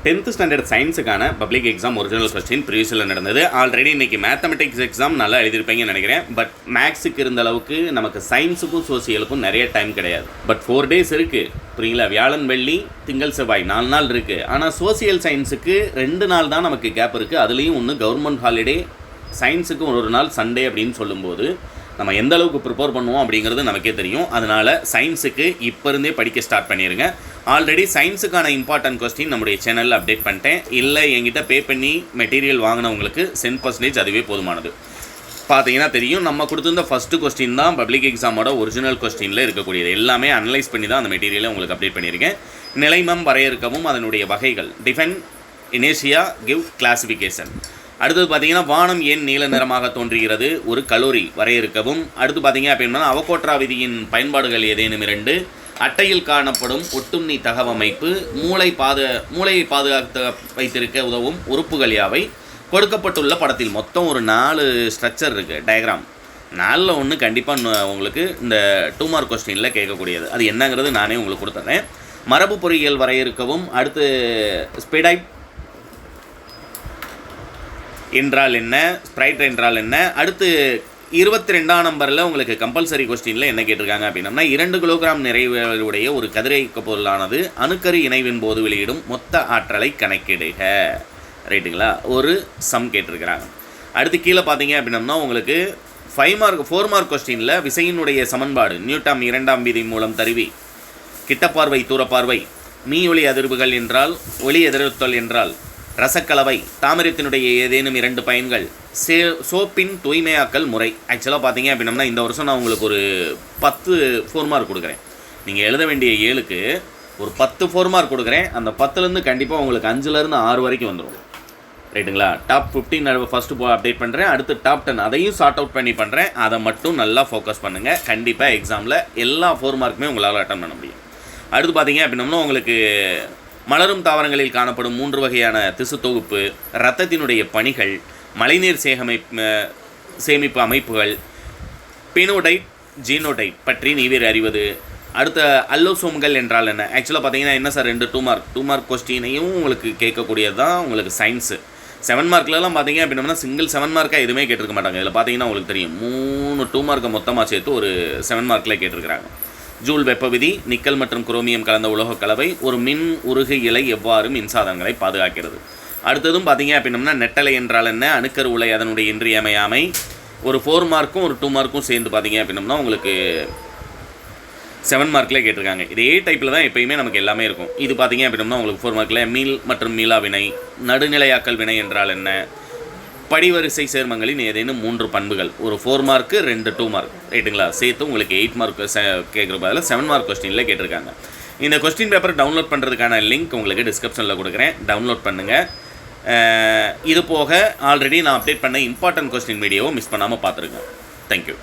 10th standard சயின்ஸுக்கான public exam original question ப்ரீவியஸில் நடந்தது. ஆல்ரெடி இன்றைக்கி மேத்தமெட்டிக்ஸ் எக்ஸாம் நல்லா எழுதியிருப்பீங்கன்னு நினைக்கிறேன். பட் மேக்ஸுக்கு இருந்த அளவுக்கு நமக்கு சயின்ஸுக்கும் சோசியலுக்கும் நிறைய டைம் கிடையாது. பட் 4 days இருக்குது, புரியுங்களா? வியாழன் வெள்ளி திங்கள் செவ்வாய் 4 நாள் இருக்குது. ஆனால் சோசியல் சயின்ஸுக்கு 2 நாள் தான் நமக்கு கேப் இருக்குது. அதுலேயும் ஒன்று கவர்மெண்ட் ஹாலிடே, சயின்ஸுக்கு ஒரு நாள் சண்டே அப்படின்னு சொல்லும்போது நம்ம எந்த அளவுக்கு ப்ரிப்பேர் பண்ணுவோம் அப்படிங்கிறது நமக்கே தெரியும். அதனால் சயின்ஸுக்கு இப்போ இருந்தே படிக்க ஸ்டார்ட் பண்ணிடுங்க. ஆல்ரெடி சயின்ஸுக்கான இம்பார்ட்டன்ட் கொஸ்டின் நம்முடைய சேனலில் அப்டேட் பண்ணிட்டேன். இல்லை என்கிட்ட பே பண்ணி மெட்டீரியல் வாங்கினவங்களுக்கு 10% அதுவே போதுமானது. பார்த்தீங்கன்னா தெரியும், நம்ம கொடுத்துருந்த ஃபஸ்ட்டு கொஸ்டின் தான் பப்ளிக் எக்ஸாமோட ஒரிஜினல் கொஸ்டினில் இருக்கக்கூடியது. எல்லாமே அனலைஸ் பண்ணி தான் அந்த மெட்டீரியலை உங்களுக்கு அப்டேட் பண்ணியிருக்கேன். நிலைமம் வரையறுக்கவும் அதனுடைய வகைகள், டிஃபைன், இனேஷியா, கிவ், கிளாசிஃபிகேஷன். அடுத்தது பார்த்தீங்கன்னா வானம் ஏன் நீல நிறமாக தோன்றுகிறது, ஒரு கலோரி வரையறுக்கவும். அடுத்து பார்த்தீங்க அப்படின்னா அவகோட்ரா விதியின் பயன்பாடுகள் ஏதேனும் 2, அட்டையில் காணப்படும் ஒட்டுண்ணி தகவமைப்பு, மூளையை பாதுகாத்து வைத்திருக்க உதவும் உறுப்புகள் யாவை, கொடுக்கப்பட்டுள்ள படத்தில். மொத்தம் ஒரு 4 ஸ்ட்ரக்சர் இருக்குது, டயக்ராம். 4ல் ஒன்று கண்டிப்பாக உங்களுக்கு இந்த 2 மார்க் கொஸ்டினில் கேட்கக்கூடியது. அது என்னங்கிறது நானே உங்களுக்கு கொடுத்துறேன். மரபு பொறியியல் வரையறுக்கவும். அடுத்து ஸ்பெடைப் என்றால் என்ன, ஸ்ப்ரைட் என்றால் என்ன. அடுத்து 22ஆம் நம்பரில் உங்களுக்கு கம்பல்சரி கொஸ்டினில் என்ன கேட்டிருக்காங்க அப்படின்னா 2 கிலோகிராம் நிறைவுடைய ஒரு கதிரியக்க பொருளானது அணுக்கரு இணைவின் போது வெளியிடும் மொத்த ஆற்றலை கணக்கிடுக. ரைட்டுங்களா? ஒரு சம் கேட்டிருக்கிறாங்க. அடுத்து கீழே பார்த்தீங்க அப்படின்னா உங்களுக்கு 4 மார்க் கொஸ்டினில் விசையினுடைய சமன்பாடு, நியூட்டன் 2ஆம் விதி மூலம் தருவி, கிட்டப்பார்வை தூரப்பார்வை, மீ ஒளி அதிர்வுகள் என்றால், ஒளி எதிர்த்தல் என்றால், ரசக்கலவை, தாமிரத்தினுடைய ஏதேனும் 2 பயன்கள், சோப்பின் தூய்மையாக்கல் முறை. ஆக்சுவலாக பார்த்தீங்க அப்படின்னா இந்த வருஷம் நான் உங்களுக்கு ஒரு 10 4 மார்க் கொடுக்குறேன். நீங்கள் எழுத வேண்டிய 7க்கு ஒரு 10 4 மார்க் கொடுக்குறேன். அந்த 10லேருந்து கண்டிப்பாக உங்களுக்கு 5லேருந்து 6 வரைக்கும் வந்துடும். ரைட்டுங்களா? டாப் 15 ஃபஸ்ட்டு அப்டேட் பண்ணுறேன். அடுத்து டாப் 10 அதையும் சார்ட் அவுட் பண்ணி பண்ணுறேன். அதை மட்டும் நல்லா ஃபோக்கஸ் பண்ணுங்கள். கண்டிப்பாக எக்ஸாமில் எல்லா 4 மார்க்குமே உங்களால் அட்டன் பண்ண முடியும். அடுத்து பார்த்தீங்க அப்படின்னா உங்களுக்கு மலரும் தாவரங்களில் காணப்படும் 3 வகையான திசு தொகுப்பு, இரத்தத்தினுடைய பணிகள், மழைநீர் சேமிப்பு அமைப்புகள், பினோடைப், ஜீனோடைப் பற்றி நீவேறு அறிவது. அடுத்த அல்லோசோம்கள் என்றால் என்ன. ஆக்சுவலாக பார்த்தீங்கன்னா என்ன சார் 2 2 மார்க் கொஸ்டினையும் உங்களுக்கு கேட்கக்கூடியது தான் உங்களுக்கு சயின்ஸு. 7 மார்க்லலாம் பார்த்தீங்க அப்படின்னா சிங்கிள் 7 மார்க்காக எதுவுமே கேட்டிருக்க மாட்டாங்க. இதில் பார்த்தீங்கன்னா உங்களுக்கு தெரியும் 3 2 மார்க்கை மொத்தமாக சேர்த்து ஒரு 7 மார்க்கில் கேட்டிருக்கிறாங்க. ஜூல் வெப்ப விதி, நிக்கல் மற்றும் குரோமியம் கலந்த உலோக கலவை, ஒரு மின் உருகு இலை எவ்வாறு மின்சாதனங்களை பாதுகாக்கிறது. அடுத்ததும் பார்த்தீங்க அப்படின்னா நெட்டலை என்றால் என்ன, அணுக்கரு உலை அதனுடைய இன்றியமையாமை. ஒரு 4 மார்க்கும் ஒரு 2 மார்க்கும் சேர்ந்து பார்த்தீங்க அப்படின்னா உங்களுக்கு 7 மார்க்கில் கேட்டிருக்காங்க. இதே டைப்பில் தான் எப்பயுமே நமக்கு எல்லாமே இருக்கும். இது பார்த்தீங்க அப்படின்னா உங்களுக்கு 4 மார்க்கில் மீள் மற்றும் மீளா வினை, நடுநிலையாக்கல் வினை என்றால் என்ன, படிவரிசை சேர்மங்களின் ஏதேனும் 3 பண்புகள். ஒரு 4 மார்க்கு 2 2 மார்க். ரைட்டுங்களா? சேர்த்து உங்களுக்கு 8 மார்க் கேட்குற பதில் 7 மார்க் கொஸ்டினில் கேட்டிருக்காங்க. இந்த கொஸ்டின் பேப்பர் டவுன்லோட் பண்ணுறதுக்கான லிங்க் உங்களுக்கு டிஸ்கிரிப்ஷனில் கொடுக்குறேன். டவுன்லோட் பண்ணுங்கள். இது போக ஆல்ரெடி நான் அப்டேட் பண்ண இம்பார்ட்டன்ட் கொஸ்டின் வீடியோவை மிஸ் பண்ணாமல் பார்த்துருங்க. தேங்க்யூ.